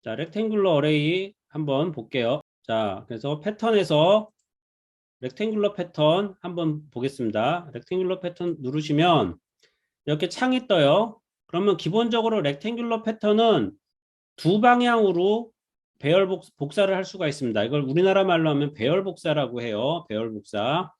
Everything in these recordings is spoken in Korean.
자, 렉탱글러 어레이 한번 볼게요. 자, 그래서 패턴에서 렉탱글러 패턴 한번 보겠습니다. 렉탱글러 패턴 누르시면 이렇게 창이 떠요. 그러면 기본적으로 렉탱글러 패턴은 두 방향으로 배열 복사를 할 수가 있습니다. 이걸 우리나라 말로 하면 배열 복사라고 해요. 배열 복사.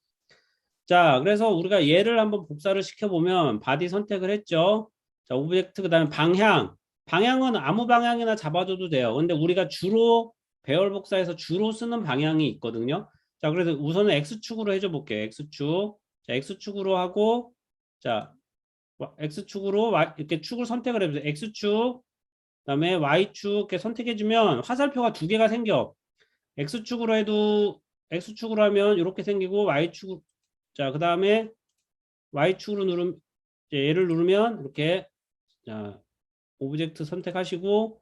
자, 그래서 우리가 얘를 한번 복사를 시켜보면 바디 선택을 했죠. 자, 오브젝트 그다음에 방향. 방향은 아무 방향이나 잡아줘도 돼요. 근데 우리가 주로 배열 복사에서 주로 쓰는 방향이 있거든요. 자, 그래서 우선은 X축으로 해줘 볼게요. X축. 자, X축으로 하고 자, X축으로 이렇게 축을 선택을 해보세요. X축, 그다음에 Y축 이렇게 선택해주면 화살표가 두 개가 생겨. X축으로 해도 X축으로 하면 이렇게 생기고 Y축 자, 그다음에 Y축으로 누르면 얘를 누르면 이렇게 자, 오브젝트 선택하시고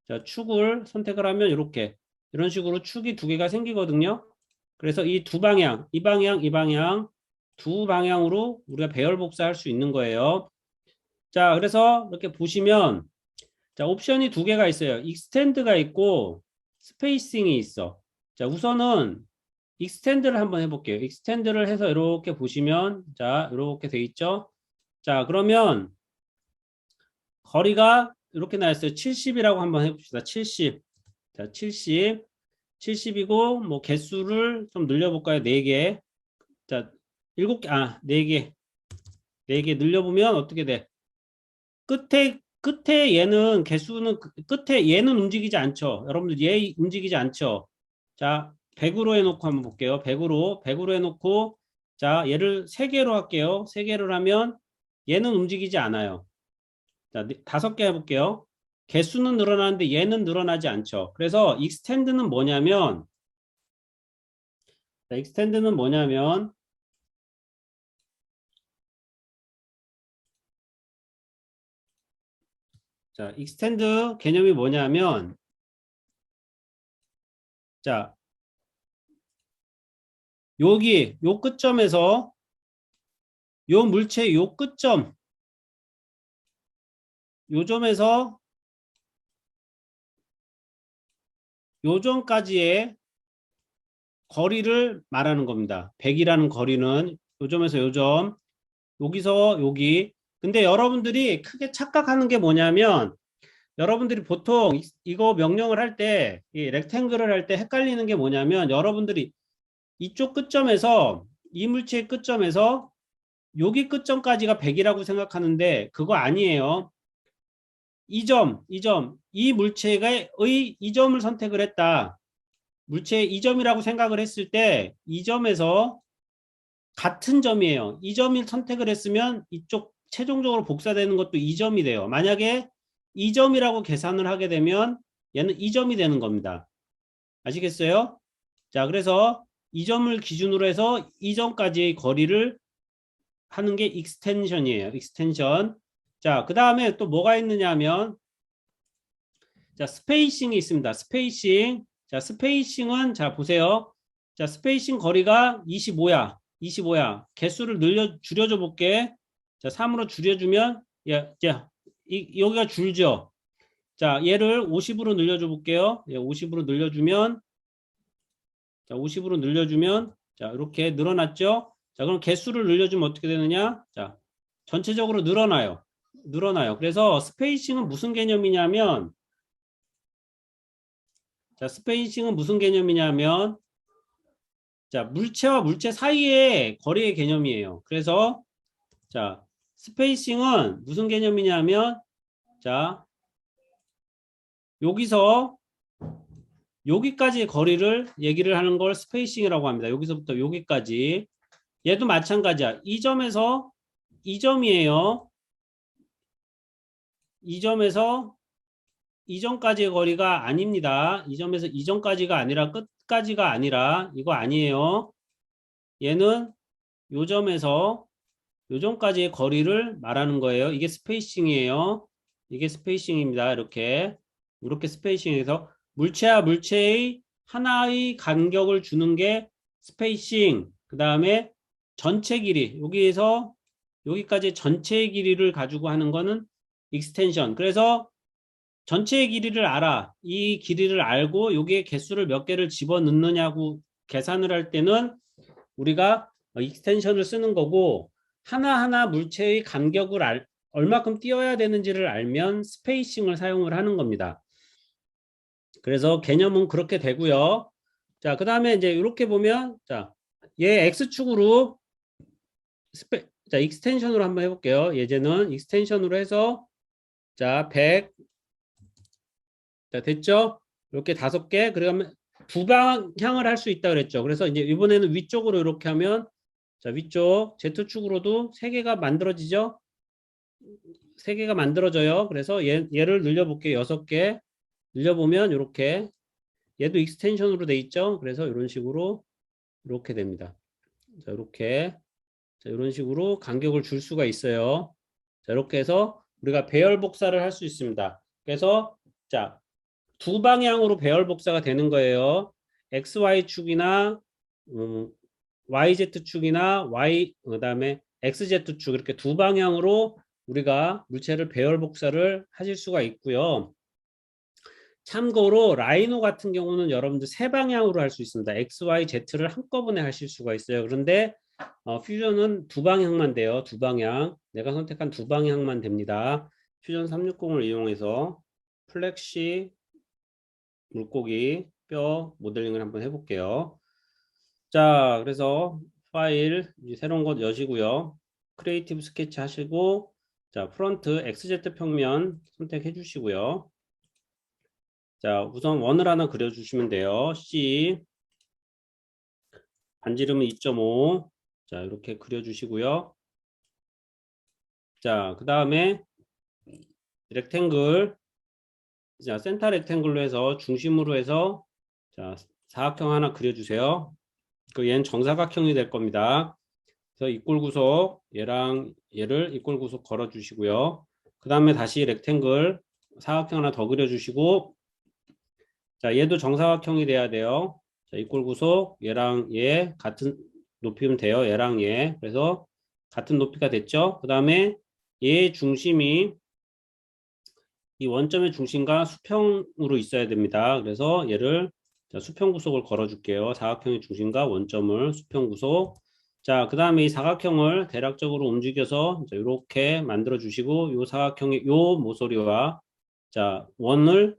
자, 축을 선택을 하면 이렇게 이런 식으로 축이 두 개가 생기거든요. 그래서 이 두 방향, 이 방향, 이 방향 두 방향으로 우리가 배열 복사할 수 있는 거예요. 자, 그래서 이렇게 보시면 자, 옵션이 두 개가 있어요. 익스텐드가 있고 스페이싱이 있어. 자, 우선은 익스텐드를 한번 해볼게요. 익스텐드를 해서 이렇게 보시면 자, 이렇게 돼 있죠. 자, 그러면 거리가 이렇게 나왔어요. 70이라고 한번 해봅시다. 70. 자, 70. 70이고 뭐 개수를 좀 늘려볼까요? 4개. 자, 7개, 4개. 4개 늘려보면 어떻게 돼? 끝에 얘는 개수는 끝에 얘는 움직이지 않죠. 여러분들 얘 움직이지 않죠. 자, 100으로 해놓고 한번 볼게요. 100으로 해놓고 자, 얘를 3개로 할게요. 3개를 하면 얘는 움직이지 않아요. 자, 5개 해볼게요. 개수는 늘어나는데 얘는 늘어나지 않죠. 그래서 익스텐드는 뭐냐면 자, 익스텐드는 뭐냐면 자, 익스텐드 개념이 뭐냐면 자, 여기 요 끝점에서 요 물체의 요 끝점 요 점에서 요 점까지의 거리를 말하는 겁니다. 100이라는 거리는 요 점에서 요 점, 여기서 여기. 근데 여러분들이 크게 착각하는 게 뭐냐면 여러분들이 보통 이거 명령을 할 때, 이 렉탱글을 할 때 헷갈리는 게 뭐냐면 여러분들이 이쪽 끝점에서 이 물체의 끝점에서 여기 끝점까지가 100이라고 생각하는데 그거 아니에요. 이 물체의 이 점을 선택을 했다. 물체의 이 점이라고 생각을 했을 때 이 점에서 같은 점이에요. 이 점을 선택을 했으면 이쪽 최종적으로 복사되는 것도 이 점이 돼요. 만약에 이 점이라고 계산을 하게 되면 얘는 이 점이 되는 겁니다. 아시겠어요? 자, 그래서 이 점을 기준으로 해서 이 점까지의 거리를 하는 게 익스텐션이에요. 익스텐션. 자, 그 다음에 또 뭐가 있느냐 하면 자, 스페이싱이 있습니다. 스페이싱. 자, 스페이싱은 자, 보세요. 자, 스페이싱 거리가 25야. 25야. 개수를 줄여줘 볼게. 자, 3으로 줄여주면 여기가 줄죠. 자, 얘를 50으로 늘려줘 볼게요. 50으로 늘려주면 자, 50으로 늘려주면 자, 이렇게 늘어났죠? 자, 그럼 개수를 늘려주면 어떻게 되느냐? 자, 전체적으로 늘어나요. 늘어나요. 그래서 스페이싱은 무슨 개념이냐면 자, 스페이싱은 무슨 개념이냐면 자, 물체와 물체 사이의 거리의 개념이에요. 그래서 자, 스페이싱은 무슨 개념이냐면 자, 여기서 여기까지의 거리를 얘기를 하는 걸 스페이싱이라고 합니다. 여기서부터 여기까지. 얘도 마찬가지야. 이 점에서 이 점이에요. 이 점에서 이 점까지의 거리가 아닙니다. 이 점에서 이 점까지가 아니라 끝까지가 아니라 이거 아니에요. 얘는 요 점에서 요 점까지의 거리를 말하는 거예요. 이게 스페이싱이에요. 이게 스페이싱입니다. 이렇게 스페이싱에서 물체와 물체의 하나의 간격을 주는 게 스페이싱. 그 다음에 전체 길이 여기에서 여기까지 전체의 길이를 가지고 하는 거는 익스텐션. 그래서 전체의 길이를 알아. 이 길이를 알고 여기에 개수를 몇 개를 집어넣느냐고 계산을 할 때는 우리가 익스텐션을 쓰는 거고, 하나하나 물체의 간격을 얼마큼 띄어야 되는지를 알면 스페이싱을 사용을 하는 겁니다. 그래서 개념은 그렇게 되고요. 자, 그 다음에 이제 이렇게 보면, 자, 얘 X축으로 자, 익스텐션으로 한번 해볼게요. 예제는 익스텐션으로 해서, 자, 100, 자, 됐죠? 이렇게 5개, 그러면 두 방향을 할 수 있다 그랬죠. 그래서 이제 이번에는 위쪽으로 이렇게 하면, 자, 위쪽 Z축으로도 3개가 만들어지죠? 3개가 만들어져요. 그래서 얘를 늘려볼게요. 6개. 늘려보면 이렇게, 얘도 익스텐션으로 돼 있죠? 그래서 이런 식으로 이렇게 됩니다. 자, 이렇게. 자, 이런 식으로 간격을 줄 수가 있어요. 자, 이렇게 해서 우리가 배열 복사를 할 수 있습니다. 그래서 자, 두 방향으로 배열 복사가 되는 거예요. XY축이나 YZ축이나 그다음에 XZ축 이렇게 두 방향으로 우리가 물체를 배열 복사를 하실 수가 있고요. 참고로 라이노 같은 경우는 여러분들 세 방향으로 할 수 있습니다. X, Y, Z를 한꺼번에 하실 수가 있어요. 그런데 퓨전은 두 방향만 돼요. 두 방향. 내가 선택한 두 방향만 됩니다. 퓨전 360을 이용해서 플렉시 물고기 뼈 모델링을 한번 해볼게요. 자, 그래서 파일 이제 새로운 것 여시고요. 크리에이티브 스케치 하시고, 자, 프론트 XZ 평면 선택해 주시고요. 자, 우선 원을 하나 그려주시면 돼요. C 반지름은 2.5. 자, 이렇게 그려주시고요. 자, 그 다음에 렉탱글, 자, 센터 렉탱글로 해서 중심으로 해서 자, 사각형 하나 그려주세요. 그 얘는 정사각형이 될 겁니다. 그래서 이꼴 구속 얘랑 얘를 이꼴 구속 걸어 주시고요. 그 다음에 다시 렉탱글 사각형 하나 더 그려주시고, 자, 얘도 정사각형이 돼야 돼요. 자, 이꼴 구속 얘랑 얘 같은 높이면 돼요. 얘랑 얘. 그래서 같은 높이가 됐죠. 그 다음에 얘의 중심이 이 원점의 중심과 수평으로 있어야 됩니다. 그래서 얘를 자, 수평 구속을 걸어 줄게요. 사각형의 중심과 원점을 수평 구속. 자, 그 다음에 이 사각형을 대략적으로 움직여서 이렇게 만들어 주시고, 이 사각형의 요 모서리와 자, 원을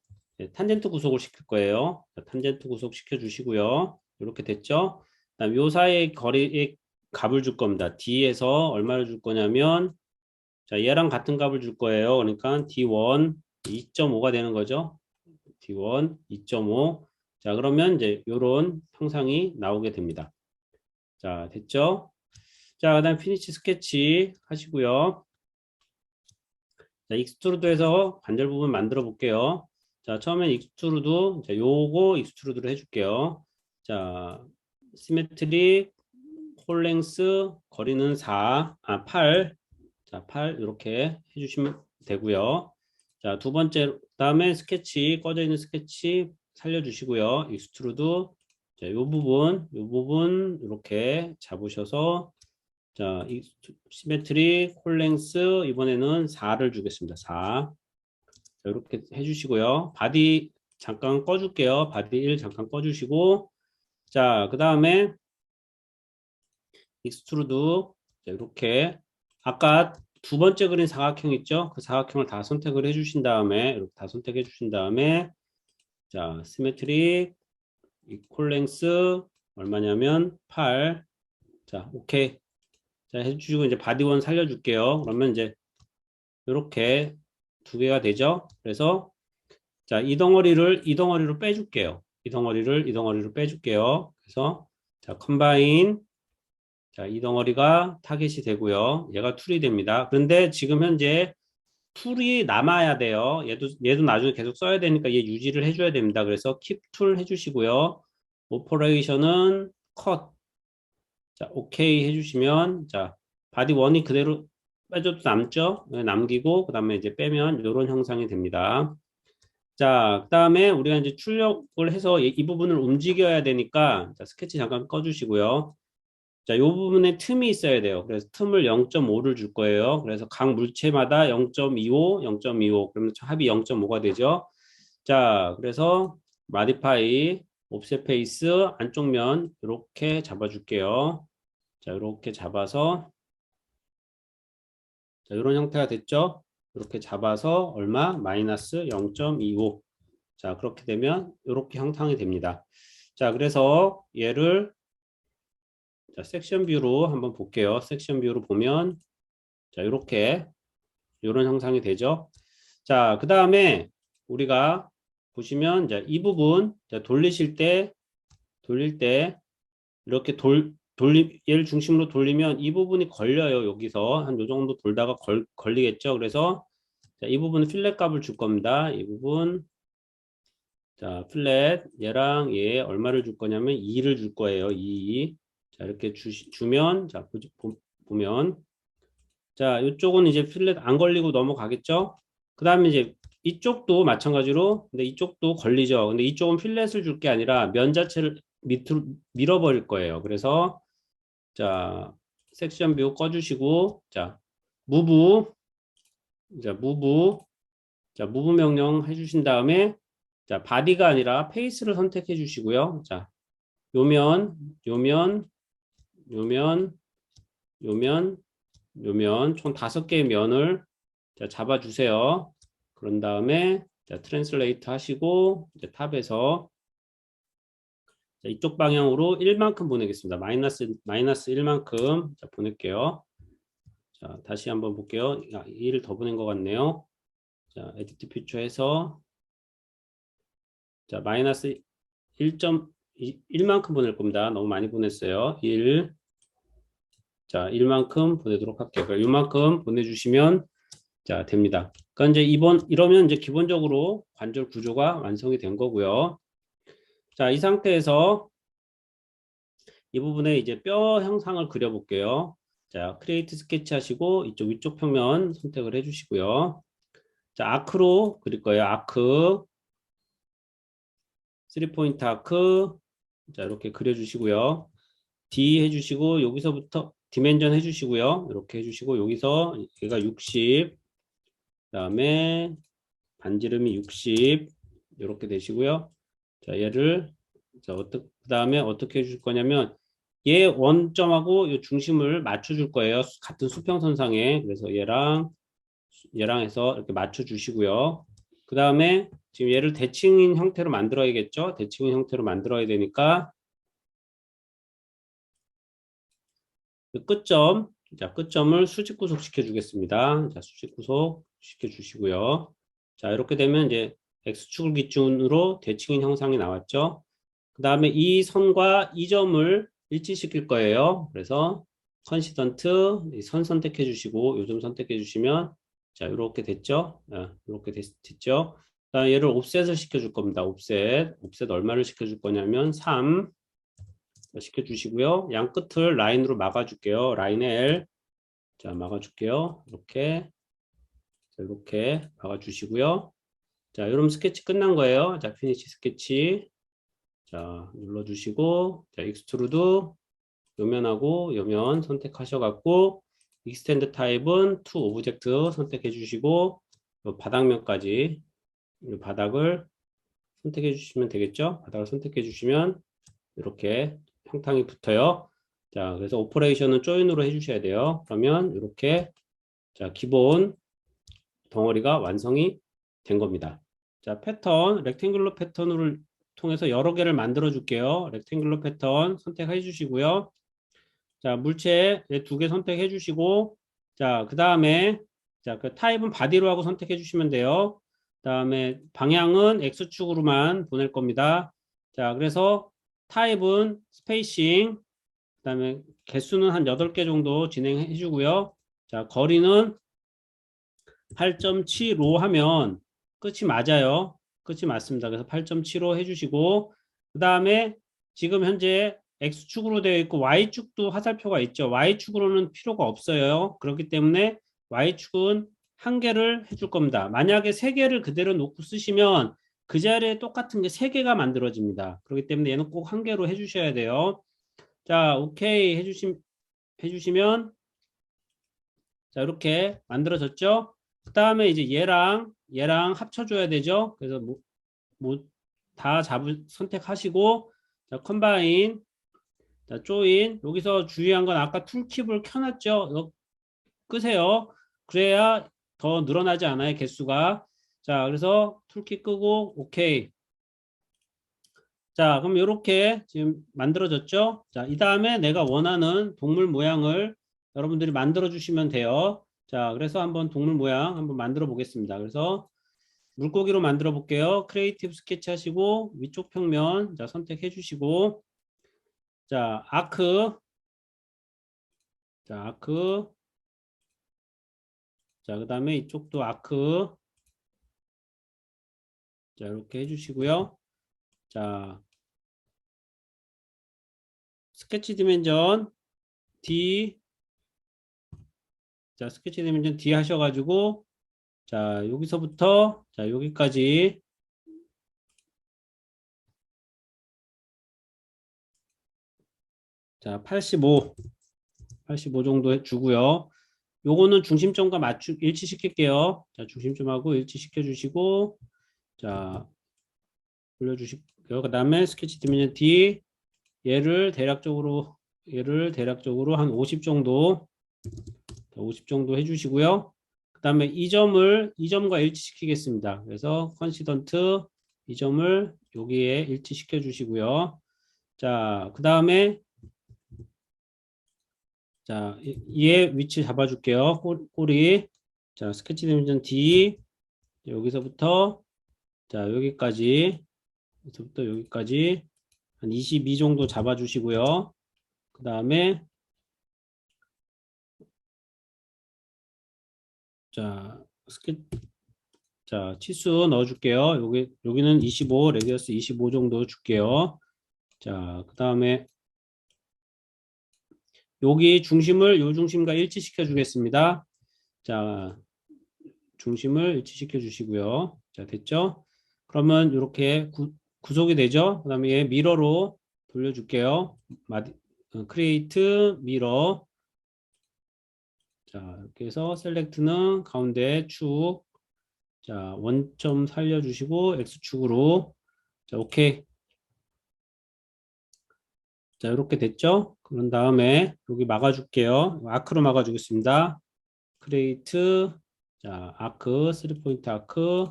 탄젠트 구속을 시킬 거예요. 자, 탄젠트 구속 시켜 주시고요. 이렇게 됐죠? 그다음 요 사이의 거리의 값을 줄 겁니다. D에서 얼마를 줄 거냐면, 자, 얘랑 같은 값을 줄 거예요. 그러니까 D1 2.5가 되는 거죠. D1 2.5. 자, 그러면 이제 요런 형상이 나오게 됩니다. 자, 됐죠? 자, 그다음 피니시 스케치 하시고요. 자, 익스트루드에서 관절 부분 만들어 볼게요. 자, 처음엔 익스트루드, 자, 요거 익스트루드로 해줄게요. 자, 시메트리, 홀랭스, 거리는 8. 자, 8 이렇게 해주시면 되고요. 자, 두 번째, 다음에 스케치, 꺼져 있는 스케치 살려주시고요. 익스트루드, 자, 요 부분 이렇게 잡으셔서 자, 시메트리, 콜랭스 이번에는 4를 주겠습니다. 4. 자, 이렇게 해주시고요. 바디 잠깐 꺼줄게요. 바디 1 잠깐 꺼주시고 자, 그 다음에 익스트루드 자, 이렇게 아까 두 번째 그린 사각형 있죠? 그 사각형을 다 선택을 해주신 다음에 이렇게 다 선택해 주신 다음에 자, 시메트리, 콜랭스 얼마냐면 8. 자, 오케이. 자, 해주시고 이제 바디원 살려줄게요. 그러면 이제 이렇게 두 개가 되죠. 그래서 자, 이 덩어리로 빼줄게요. 이 덩어리로 빼줄게요. 그래서 자, 컴바인 자, 이 덩어리가 타겟이 되고요. 얘가 툴이 됩니다. 그런데 지금 현재 툴이 남아야 돼요. 얘도 나중에 계속 써야 되니까 얘 유지를 해줘야 됩니다. 그래서 킵 툴 해주시고요. 오퍼레이션은 컷. 자, 오케이 해주시면 자, 바디 원이 그대로 빼줘도 남죠? 네, 남기고 그다음에 이제 빼면 이런 형상이 됩니다. 자, 그다음에 우리가 이제 출력을 해서 이 부분을 움직여야 되니까 자, 스케치 잠깐 꺼주시고요. 자, 요 부분에 틈이 있어야 돼요. 그래서 틈을 0.5를 줄 거예요. 그래서 각 물체마다 0.25, 0.25. 그러면 합이 0.5가 되죠. 자, 그래서 modify offset face 안쪽 면 이렇게 잡아줄게요. 자, 이렇게 잡아서 자, 이런 형태가 됐죠. 이렇게 잡아서 얼마? 마이너스 0.25. 자, 그렇게 되면 이렇게 형상이 됩니다. 자, 그래서 얘를 자, 섹션 뷰로 한번 볼게요. 섹션 뷰로 보면 자, 이렇게 이런 형상이 되죠. 자, 그 다음에 우리가 보시면 자, 이 부분 자, 돌릴 때 이렇게 얘를 중심으로 돌리면 이 부분이 걸려요. 여기서 한 요 정도 돌다가 걸리겠죠. 그래서 자, 이 부분 필렛 값을 줄 겁니다. 이 부분 자, 필렛 얘랑 얘 얼마를 줄 거냐면 2를 줄 거예요. 2. 자, 이렇게 주면 자, 보면 자, 이쪽은 이제 필렛 안 걸리고 넘어가겠죠? 그 다음에 이제 이쪽도 마찬가지로, 근데 이쪽도 걸리죠. 근데 이쪽은 필렛을 줄 게 아니라 면 자체를 밑으로 밀어버릴 거예요. 그래서, 자, 섹션 뷰 꺼주시고, 자, 무브, 자, 무브 명령 해주신 다음에, 자, 바디가 아니라 페이스를 선택해 주시고요. 자, 요면, 요면, 요면, 요면, 요면, 총 5개의 면을 자, 잡아주세요. 그런 다음에 자, 트랜슬레이트 하시고 이제 탑에서 자, 이쪽 방향으로 1만큼 보내겠습니다. 마이너스 1만큼 자, 보낼게요. 자, 다시 한번 볼게요. 1을 더 보낸 것 같네요. 자, 에디트 퓨처에서 자, 마이너스 1만큼 보낼 겁니다. 너무 많이 보냈어요. 1. 자, 1만큼 보내도록 할게요. 그러니까 이만큼 보내주시면 자, 됩니다. 그러니까 이제 이러면 이제 기본적으로 관절 구조가 완성이 된 거고요. 자, 이 상태에서 이 부분에 이제 뼈 형상을 그려볼게요. 자, 크리에이트 스케치 하시고 이쪽 위쪽 평면 선택을 해주시고요. 자, 아크로 그릴 거예요. 아크, 3포인트 아크. 자, 이렇게 그려주시고요. D 해주시고 여기서부터 디멘전 해주시고요. 이렇게 해주시고 여기서 얘가 60, 그다음에 반지름이 60 이렇게 되시고요. 자, 얘를 자, 그다음에 어떻게 해줄 거냐면 얘 원점하고 이 중심을 맞춰 줄 거예요. 같은 수평선상에. 그래서 얘랑 해서 이렇게 맞춰 주시고요. 그다음에 지금 얘를 대칭인 형태로 만들어야겠죠? 대칭인 형태로 만들어야 되니까 그 끝점 자, 끝점을 수직 구속 시켜 주겠습니다. 자, 수직 구속 시켜 주시고요. 자, 이렇게 되면 이제 X축을 기준으로 대칭인 형상이 나왔죠. 그 다음에 이 선과 이 점을 일치시킬 거예요. 그래서 컨시던트 선 선택해 주시고 요점 선택해 주시면 자, 이렇게 됐죠. 이렇게 됐죠. 그다음에 얘를 옵셋을 시켜 줄 겁니다. 옵셋 얼마를 시켜 줄 거냐면 3 시켜 주시고요. 양 끝을 라인으로 막아 줄게요. 라인 L 자, 막아 줄게요. 이렇게 막아 주시고요. 자, 이러면 스케치 끝난 거예요. 자, 피니시 스케치 자, 눌러주시고, 자, 익스트루드 요면하고 요면 선택하셔갖고, 익스텐드 타입은 to 오브젝트 선택해 주시고, 요 바닥면까지, 이 바닥을 선택해 주시면 되겠죠? 바닥을 선택해 주시면 이렇게 형탕이 붙어요. 자, 그래서 오퍼레이션은 조인으로 해주셔야 돼요. 그러면 이렇게 자, 기본 덩어리가 완성이 된 겁니다. 자, 패턴, 렉탱글러 패턴을 통해서 여러 개를 만들어 줄게요. 렉탱글러 패턴 선택해 주시고요. 자, 물체 2개 선택해 주시고, 자, 그 다음에, 자, 그 타입은 바디로 하고 선택해 주시면 돼요. 그 다음에 방향은 X축으로만 보낼 겁니다. 자, 그래서 타입은 스페이싱, 그 다음에 개수는 한 8개 정도 진행해 주고요. 자, 거리는 8.75 하면 끝이 맞아요. 끝이 맞습니다. 그래서 8.75 해주시고 그 다음에 지금 현재 X축으로 되어 있고 Y축도 화살표가 있죠. Y축으로는 필요가 없어요. 그렇기 때문에 Y축은 1개를 해줄 겁니다. 만약에 3개를 그대로 놓고 쓰시면 그 자리에 똑같은 게 3개가 만들어집니다. 그렇기 때문에 얘는 꼭 1개로 해주셔야 돼요. 자, 오케이 해주시면, 자, 이렇게 만들어졌죠? 그 다음에 이제 얘랑 합쳐줘야 되죠? 그래서 다 선택하시고, 자, 컴바인, 자, 조인. 여기서 주의한 건 아까 툴팁을 켜놨죠? 이거 끄세요. 그래야 더 늘어나지 않아요, 개수가. 자, 그래서 툴킷 끄고, 오케이. 자, 그럼 이렇게 지금 만들어졌죠? 자, 이 다음에 내가 원하는 동물 모양을 여러분들이 만들어 주시면 돼요. 자, 그래서 한번 동물 모양 한번 만들어 보겠습니다. 그래서 물고기로 만들어 볼게요. 크리에이티브 스케치 하시고 위쪽 평면 자, 선택해 주시고 자, 아크 자, 아크 자, 그다음에 이쪽도 아크 자, 이렇게 해 주시고요. 자, 스케치 디멘전 D 자, 스케치 디멘전 D 하셔가지고 자, 여기서부터 자, 여기까지 자, 85 정도 주고요. 요거는 중심점과 일치시킬게요. 자, 중심점하고 일치시켜 주시고 자, 올려주시고요. 그 다음에 스케치 디멘전 D 얘를 대략적으로 한 50 정도 50 정도 해주시고요. 그 다음에 이 점과 일치시키겠습니다. 그래서 컨시던트 이 점을 여기에 일치시켜 주시고요. 자, 그 다음에 자, 얘 위치 잡아줄게요. 꼬리. 자, 스케치 디멘전 D 여기서부터 자, 여기까지 한 22 정도 잡아주시고요. 그 다음에 자, 자, 치수 넣어줄게요. 여기는 25, 레디어스 25 정도 줄게요. 자, 그 다음에 요 중심과 일치시켜 주겠습니다. 자, 중심을 일치시켜 주시고요. 자, 됐죠? 그러면 이렇게 구속이 되죠? 그 다음에 얘 미러로 돌려줄게요. 크리에이트 미러. 자, 이렇게 해서 셀렉트는 가운데 축. 자, 원점 살려주시고 X축으로. 자, 오케이. 자, 이렇게 됐죠? 그런 다음에 여기 막아줄게요. 아크로 막아주겠습니다. 크레이트, 자, 아크, 3포인트 아크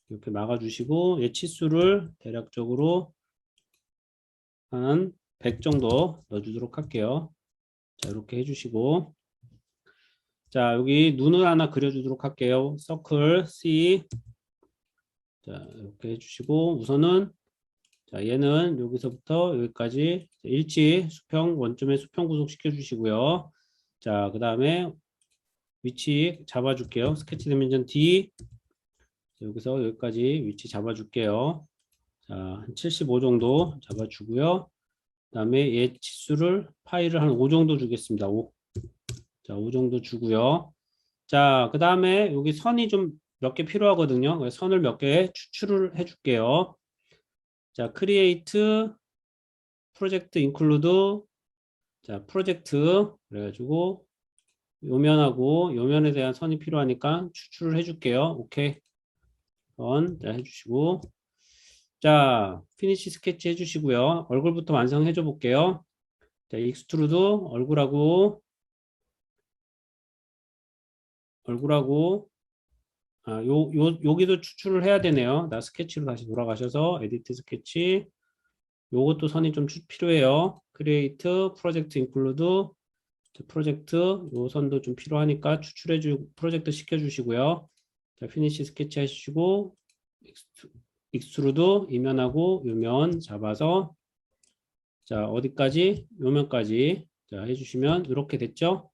이렇게 막아주시고 얘 치수를 대략적으로 한 100 정도 넣어주도록 할게요. 자, 이렇게 해주시고 자, 여기 눈을 하나 그려주도록 할게요. 서클 C 자, 이렇게 해주시고 우선은 자, 얘는 여기서부터 여기까지 원점에 수평 구속시켜 주시고요. 자, 그 다음에 위치 잡아줄게요. 스케치 디멘전 D. 여기서 여기까지 위치 잡아줄게요. 자, 한 75 정도 잡아주고요. 그 다음에 얘 치수를, 파일을 한 5 정도 주겠습니다. 5. 자, 5 정도 주고요. 자, 그 다음에 여기 선이 좀 몇 개 필요하거든요. 그래서 선을 몇 개 추출을 해줄게요. 자, 크리에이트, 프로젝트 인클루드, 자, 프로젝트 그래가지고 요면에 대한 선이 필요하니까 추출을 해줄게요. 오케이. 자, 해주시고 자, 피니시 스케치 해주시고요. 얼굴부터 완성해 줘 볼게요. 자, 익스트루드 얼굴하고 여기도 추출을 해야 되네요. 나 스케치로 다시 돌아가셔서 에디트 스케치 요것도 선이 좀 필요해요. 크리에이트 프로젝트 인클루드 프로젝트 요 선도 좀 필요하니까 프로젝트 시켜주시고요. 자, 피니시 스케치 하시고 익스트루드 이면하고 요면 잡아서 자, 어디까지? 요면까지 자, 해주시면 이렇게 됐죠?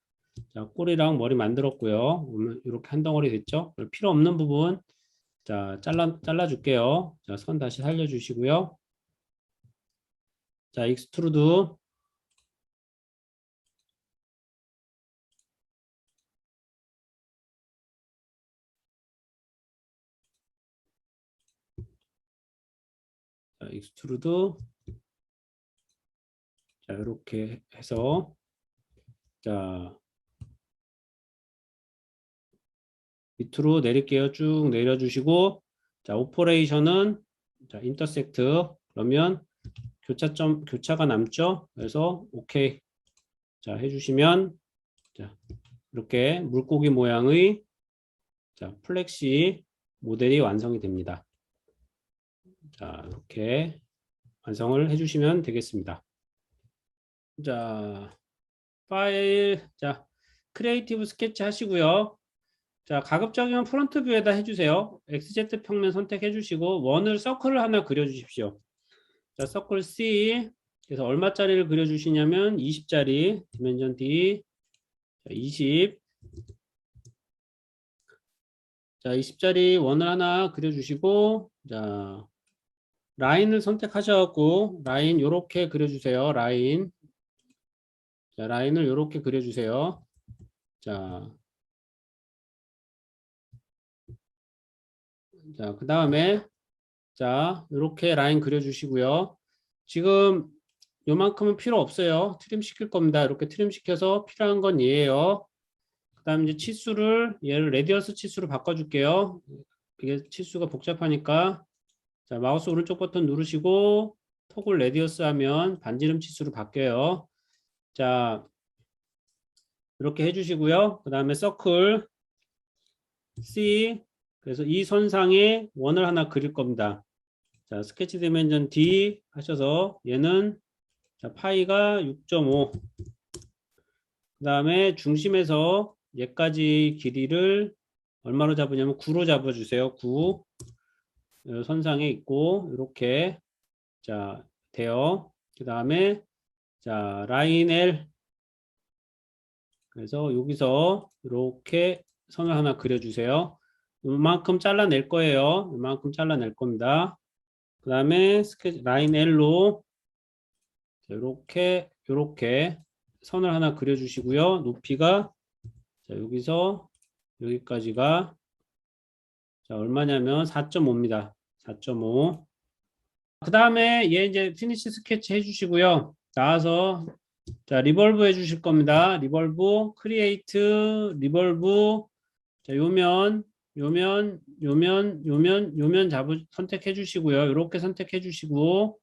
자, 꼬리랑 머리 만들었고요. 이렇게 한 덩어리 됐죠? 필요 없는 부분 자, 잘라줄게요. 자, 선 다시 살려주시고요. 자, 익스트루드 자, 익스트루드 자, 이렇게 해서 자, 밑으로 내릴게요. 쭉 내려주시고 자, 오퍼레이션은 자, 인터섹트 그러면 교차가 남죠. 그래서 오케이 자, 해주시면 자, 이렇게 물고기 모양의 자, 플렉시 모델이 완성이 됩니다. 자, 이렇게 완성을 해주시면 되겠습니다. 자, 파일, 자, 크리에이티브 스케치 하시고요. 자, 가급적이면 프론트 뷰에다 해주세요. XZ 평면 선택해 주시고, 원을 서클을 하나 그려주십시오. 자, 서클 C. 그래서 얼마짜리를 그려주시냐면, 20짜리, 디멘전 D. 자, 20. 자, 20짜리 원을 하나 그려주시고, 자, 라인을 선택하셔갖고, 라인 요렇게 그려주세요. 라인. 자, 라인을 요렇게 그려주세요. 자, 그 다음에, 자, 요렇게 라인 그려주시고요. 지금 요만큼은 필요 없어요. 트림 시킬 겁니다. 이렇게 트림 시켜서 필요한 건 얘예요. 그 다음 이제 치수를, 얘를 레디어스 치수로 바꿔줄게요. 이게 치수가 복잡하니까. 자, 마우스 오른쪽 버튼 누르시고, 토글 레디어스 하면 반지름 치수로 바뀌어요. 자, 이렇게 해주시고요. 그 다음에 서클 C. 그래서 이 선상에 원을 하나 그릴 겁니다. 자, 스케치 디멘전 D 하셔서 얘는 자, 파이가 6.5. 그 다음에 중심에서 얘까지 길이를 얼마로 잡으냐면 9로 잡아주세요. 9. 선상에 있고 이렇게 자 돼요. 그 다음에 자 라인 L. 그래서 여기서 이렇게 선을 하나 그려주세요. 이만큼 잘라낼 거예요. 이만큼 잘라낼 겁니다. 그 다음에 라인 L로 이렇게 선을 하나 그려주시고요. 높이가 자, 여기서 여기까지가 자, 얼마냐면 4.5입니다. 4.5. 그 다음에 얘 이제 피니시 스케치 해주시고요. 나와서 자 리볼브 해주실 겁니다. 리볼브, 크리에이트, 리볼브. 자, 요면 선택해 주시고요. 이렇게 선택해 주시고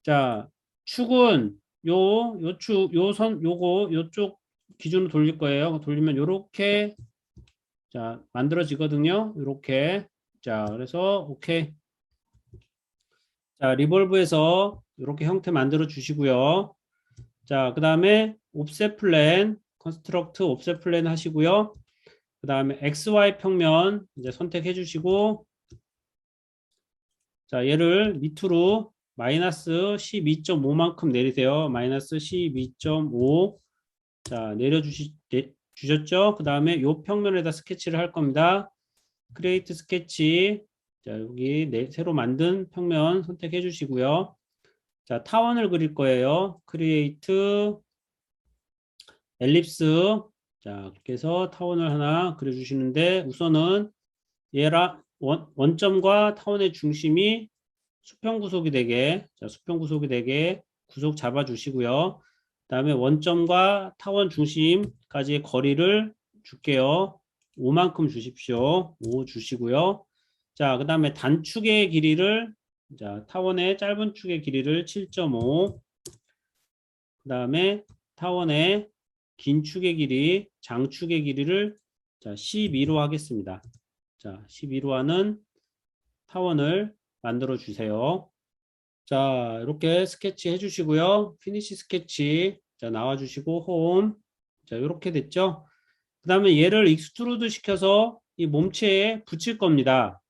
자 축은 요쪽 기준으로 돌릴 거예요. 돌리면 요렇게 자 만들어지거든요. 요렇게 자 그래서 오케이. 자 리볼브에서 이렇게 형태 만들어 주시고요. 자 그 다음에 옵셋 플랜 컨스트럭트 옵셋 플랜 하시고요. 그 다음에 XY 평면 이제 선택해 주시고 자 얘를 밑으로 마이너스 12.5만큼 내리세요. 마이너스 12.5 자 주셨죠? 그 다음에 요 평면에다 스케치를 할 겁니다. 크리에이트 스케치 자 여기 새로 만든 평면 선택해 주시고요. 자 타원을 그릴 거예요. 크리에이트 엘립스 자 그렇게 해서 타원을 하나 그려 주시는데 우선은 얘라 원점과 타원의 중심이 수평 구속이 되게 자 수평 구속이 되게 구속 잡아 주시고요. 그 다음에 원점과 타원 중심까지의 거리를 줄게요. 5만큼 주십시오. 5 주시고요. 자, 그 다음에 단축의 길이를 자, 타원의 짧은 축의 길이를 7.5. 그 다음에 타원의 긴 축의 길이, 장축의 길이를 자, 12로 하겠습니다. 자, 12로 하는 타원을 만들어 주세요. 자, 이렇게 스케치 해주시고요. 피니시 스케치. 자, 나와주시고, 홈. 자, 이렇게 됐죠? 그 다음에 얘를 익스트루드 시켜서 이 몸체에 붙일 겁니다.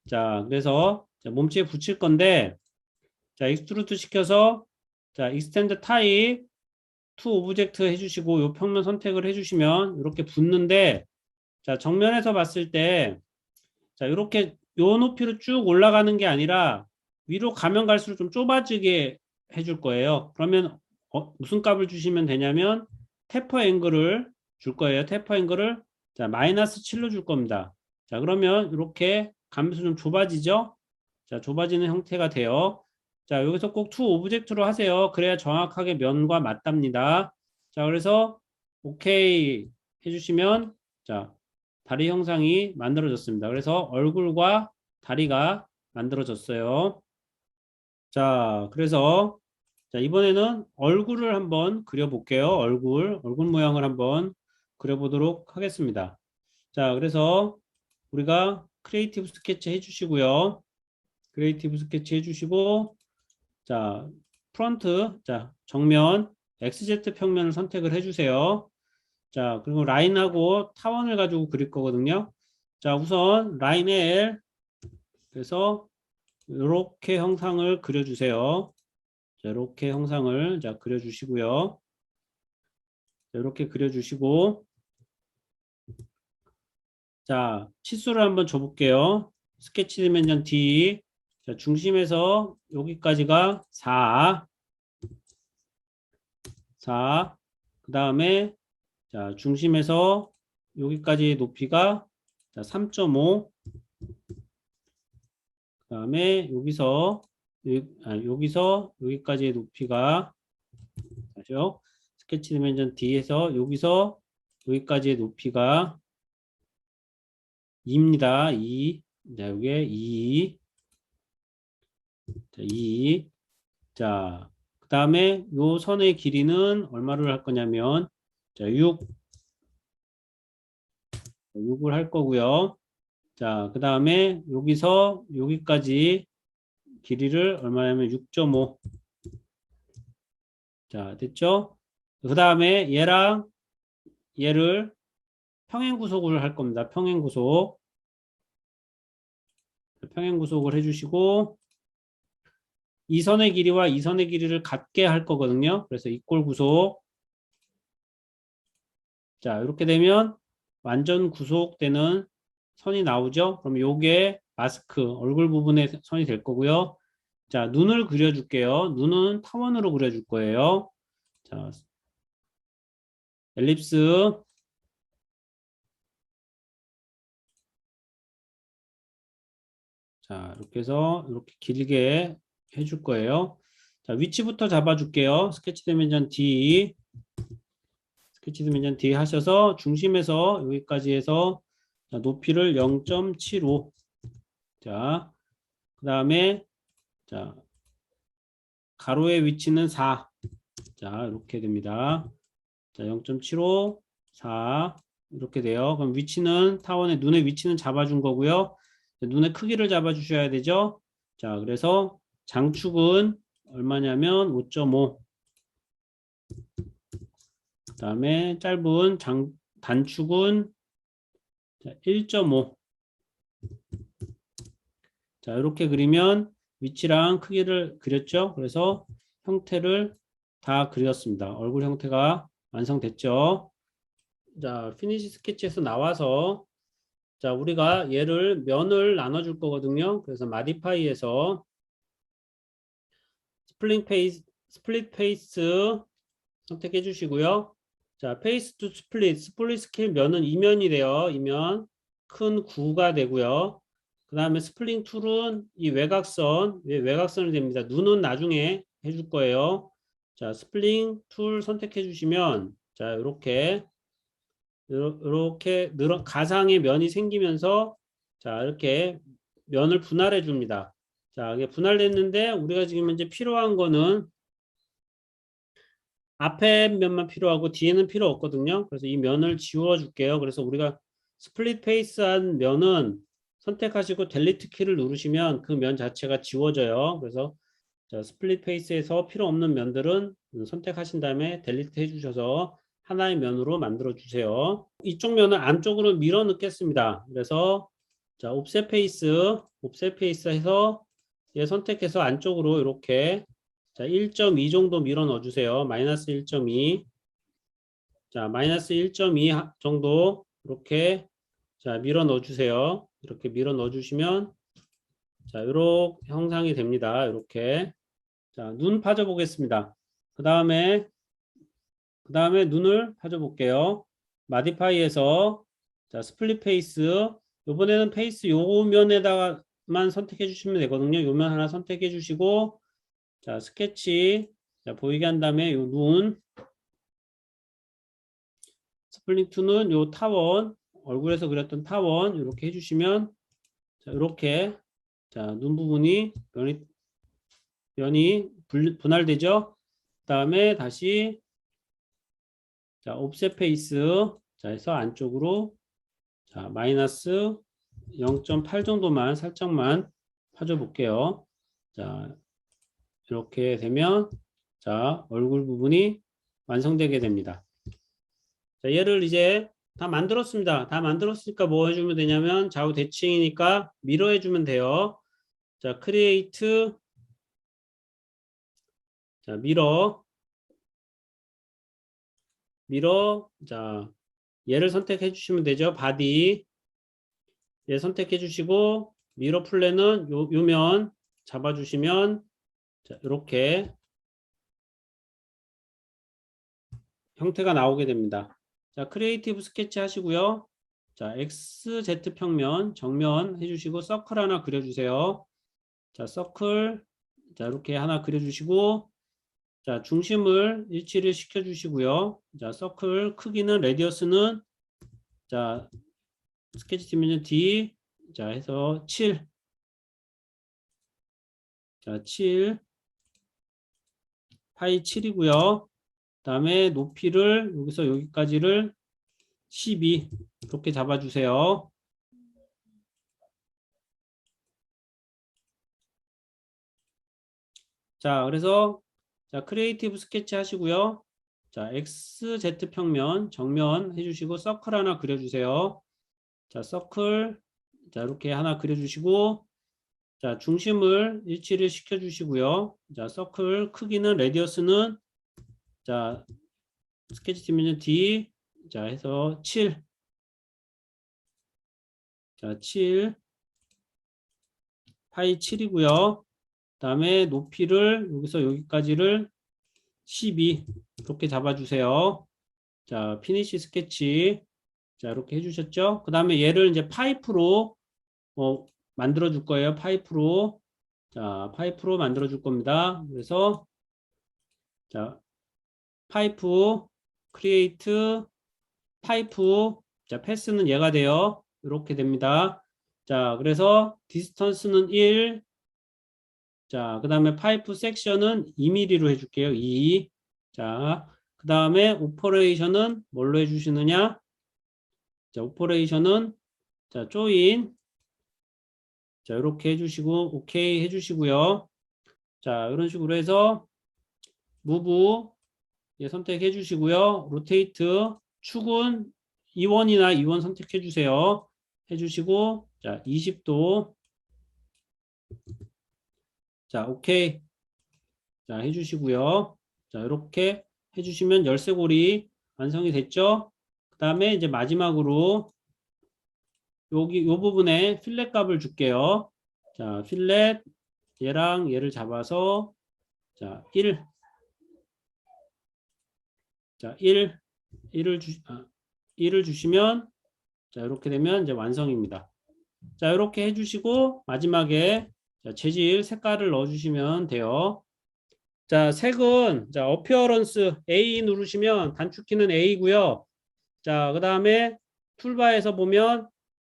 자, 그래서 자, 몸체에 붙일 건데, 자, 익스트루드 시켜서, 자, 익스텐드 타입, 투 오브젝트 해주시고, 요 평면 선택을 해주시면, 이렇게 붙는데, 자, 정면에서 봤을 때, 자, 이렇게 요 높이로 쭉 올라가는 게 아니라, 위로 가면 갈수록 좀 좁아지게 해줄 거예요. 그러면 무슨 값을 주시면 되냐면 테퍼 앵글을 줄 거예요. 테퍼 앵글을 자 마이너스 7로 줄 겁니다. 자 그러면 이렇게 가면서 좀 좁아지죠. 자 좁아지는 형태가 돼요. 자, 여기서 꼭 to 오브젝트로 하세요. 그래야 정확하게 면과 맞답니다. 자, 그래서 오케이 해주시면 자, 다리 형상이 만들어졌습니다. 그래서 얼굴과 다리가 만들어졌어요. 자, 그래서 자, 이번에는 얼굴을 한번 그려볼게요. 얼굴 모양을 한번 그려보도록 하겠습니다. 자, 그래서 우리가 크리에이티브 스케치 해주시고요. 크리에이티브 스케치 해주시고, 자, 프론트, 자, 정면, XZ 평면을 선택을 해주세요. 자, 그리고 라인하고 타원을 가지고 그릴 거거든요. 자, 우선 라인 L, 그래서 이렇게 형상을 그려주세요. 자, 이렇게 형상을 자, 그려주시고요. 자, 이렇게 그려주시고, 자, 치수를 한번 줘볼게요. 스케치 디멘전 D. 자, 중심에서 여기까지가 4. 그 다음에, 자, 중심에서 여기까지 높이가 자, 3.5. 그 다음에 여기서 여기까지의 높이가, 다시요. 스케치 디멘전 D에서 여기서 여기까지의 높이가 2입니다. 2. 자, 여기에 2. 자, 2. 자, 그 다음에 요 선의 길이는 얼마를 할 거냐면, 자, 6을 할 거고요. 자, 그 다음에 여기서 여기까지 길이를 얼마냐면 6.5. 자, 됐죠? 그 다음에 얘랑 얘를 평행구속을 할 겁니다. 평행구속. 평행구속을 해주시고, 이 선의 길이와 이 선의 길이를 같게 할 거거든요. 그래서 이꼴 구속. 자, 이렇게 되면 완전 구속되는 선이 나오죠. 그럼 요게 마스크, 얼굴 부분의 선이 될 거고요. 자, 눈을 그려줄게요. 눈은 타원으로 그려줄 거예요. 자, 엘립스. 자, 이렇게 해서 이렇게 길게 해줄 거예요. 자, 위치부터 잡아줄게요. 스케치 디멘전 D. 스케치 디멘전 D 하셔서 중심에서 여기까지 해서 자, 높이를 0.75. 자, 그 다음에 자, 가로의 위치는 4. 자, 이렇게 됩니다. 자, 0.75, 4 이렇게 돼요. 그럼 위치는 타원의 눈의 위치는 잡아준 거고요. 눈의 크기를 잡아주셔야 되죠. 자, 그래서 장축은 얼마냐면 5.5. 그 다음에 짧은 단축은 1.5. 자, 이렇게 그리면 위치랑 크기를 그렸죠. 그래서 형태를 다 그렸습니다. 얼굴 형태가 완성됐죠. 자, 피니시 스케치에서 나와서 자, 우리가 얘를 면을 나눠줄 거거든요. 그래서 마디파이에서 스플릿 페이스 선택해 주시고요. 자, 페이스 투 스플릿 스케일 면은 이면이래요. 이면 큰 9가 되고요. 그 다음에 스플링 툴은 이 외곽선이 됩니다. 눈은 나중에 해줄 거예요. 자, 스플링 툴 선택해 주시면 자, 이렇게 가상의 면이 생기면서 자, 이렇게 면을 분할해 줍니다. 자, 이게 분할됐는데 우리가 지금 이제 필요한 거는 앞에 면만 필요하고 뒤에는 필요 없거든요. 그래서 이 면을 지워 줄게요. 그래서 우리가 스플릿 페이스한 면은 선택하시고 델리트 키를 누르시면 그 면 자체가 지워져요. 그래서 자, 스플릿 페이스에서 필요 없는 면들은 선택하신 다음에 델리트 해주셔서 하나의 면으로 만들어 주세요. 이쪽 면을 안쪽으로 밀어 넣겠습니다. 그래서 자, 옵셋 페이스 해서 얘 선택해서 안쪽으로 이렇게 자, 1.2 정도 밀어 넣어 주세요. 마이너스 1.2. 자, 마이너스 1.2 정도 이렇게 자, 밀어 넣어 주세요. 이렇게 밀어 넣어 주시면 자, 이렇게 형상이 됩니다. 이렇게. 자, 눈 파져 보겠습니다. 그 다음에 눈을 파져 볼게요. 마디파이에서 자, 스플릿 페이스. 이번에는 페이스 요 면에다가만 선택해 주시면 되거든요. 요 면 하나 선택해 주시고 자, 스케치. 자, 보이게 한 다음에 요 눈. 스플링 2는 요 타원. 얼굴에서 그렸던 타원. 이렇게 해주시면, 자, 이렇게. 자, 눈 부분이 면이 분할되죠. 그 다음에 다시, 자, 옵셋 페이스. 자, 해서 안쪽으로, 자, 마이너스 0.8 정도만 살짝만 파줘 볼게요. 자, 이렇게 되면, 자, 얼굴 부분이 완성되게 됩니다. 자, 얘를 이제 다 만들었습니다. 다 만들었으니까 뭐 해주면 되냐면 좌우 대칭이니까 미러 해주면 돼요. 자, 크리에이트. 자, 미러. 자, 얘를 선택해 주시면 되죠. 바디. 얘 선택해 주시고 미러 플랜은 요면 잡아주시면, 자, 이렇게 형태가 나오게 됩니다. 자, 크리에이티브 스케치 하시고요. 자, XZ 평면 정면 해주시고 서클 하나 그려주세요. 자, 서클. 자, 이렇게 하나 그려주시고, 자, 중심을 일치를 시켜주시고요. 자, 서클 크기는 레디어스는, 자, 스케치 디멘전 D. 자, 해서 7. 자, 7. 파이 7이고요. 다음에 높이를 여기서 여기까지를 12 이렇게 잡아주세요. 자, 그래서 자, 크리에이티브 스케치 하시고요. 자, XZ 평면 정면 해주시고 서클 하나 그려주세요. 자, 서클. 자, 이렇게 하나 그려주시고, 자, 중심을 일치를 시켜주시고요. 자, 서클 크기는 레디어스는, 자, 스케치 디멘전 D. 자, 해서 7. 자, 7. 파이 7이고요. 다음에 높이를 여기서 여기까지를 12 이렇게 잡아주세요. 자, 피니시 스케치. 자, 이렇게 해주셨죠? 그 다음에 얘를 이제 파이프로 만들어 줄 거예요. 파이프로. 자, 파이프로 만들어 줄 겁니다. 그래서 자, 파이프 크리에이트 파이프. 자, 패스는 얘가 돼요. 이렇게 됩니다. 자, 그래서 디스턴스는 1. 자, 그 다음에 파이프 섹션은 2mm로 해줄게요. 2. 자, 그 다음에 오퍼레이션은 뭘로 해주시느냐? 자, 오퍼레이션은, 자, 조인. 자, 이렇게 해주시고, 오케이 해주시고요. 자, 이런 식으로 해서, 무브, 예, 선택해 주시고요. 로테이트, 축은 2원이나 2원 선택해 주세요. 해주시고, 자, 20도. 자, 오케이. 자, 해주시고요. 자, 이렇게 해주시면 열쇠고리 완성이 됐죠? 그 다음에 이제 마지막으로 여기 요 부분에 필렛 값을 줄게요. 자, 필렛 얘랑 얘를 잡아서 자, 1. 자, 1을 주시면 자, 이렇게 되면 이제 완성입니다. 자, 이렇게 해주시고 마지막에 자, 재질 색깔을 넣어주시면 돼요. 자, 색은 자, 어피어런스 A 누르시면 단축키는 A고요. 자, 그 다음에 툴바에서 보면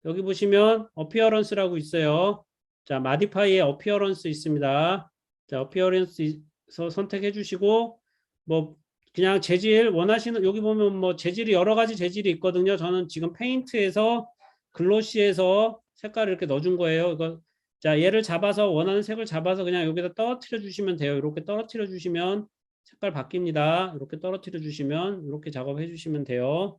여기 보시면 어피어런스라고 있어요. 자, 마디파이에 어피어런스 있습니다. 자, 어피어런스에서 선택해 주시고 뭐 그냥 재질 원하시는 여기 보면 뭐 재질이 여러 가지 재질이 있거든요. 저는 지금 페인트에서 글로시에서 색깔을 이렇게 넣어준 거예요. 이거 자, 얘를 잡아서 원하는 색을 잡아서 그냥 여기다 떨어뜨려 주시면 돼요. 이렇게 떨어뜨려 주시면 색깔 바뀝니다. 이렇게 떨어뜨려 주시면 이렇게 작업해 주시면 돼요.